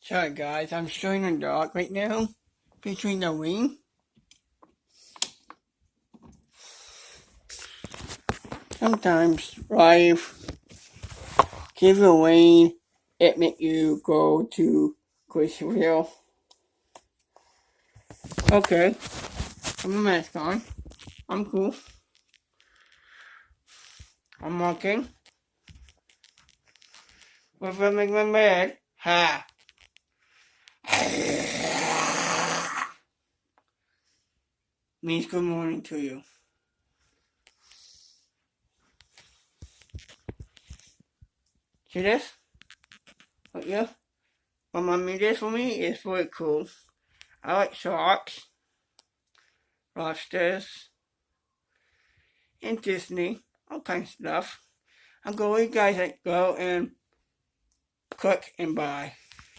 Sorry guys, I'm showing a dog right now between the wing. Sometimes life gives away, it make you go to Graceville. Okay, I'm a mask on. I'm cool. I'm walking. If I make my bed, ha. Means good morning to you. See this? Oh, yeah? My mom made this for me. It's very cool. I like sharks, lobsters, and Disney, all kinds of stuff. I'll go where you guys go and cook and buy.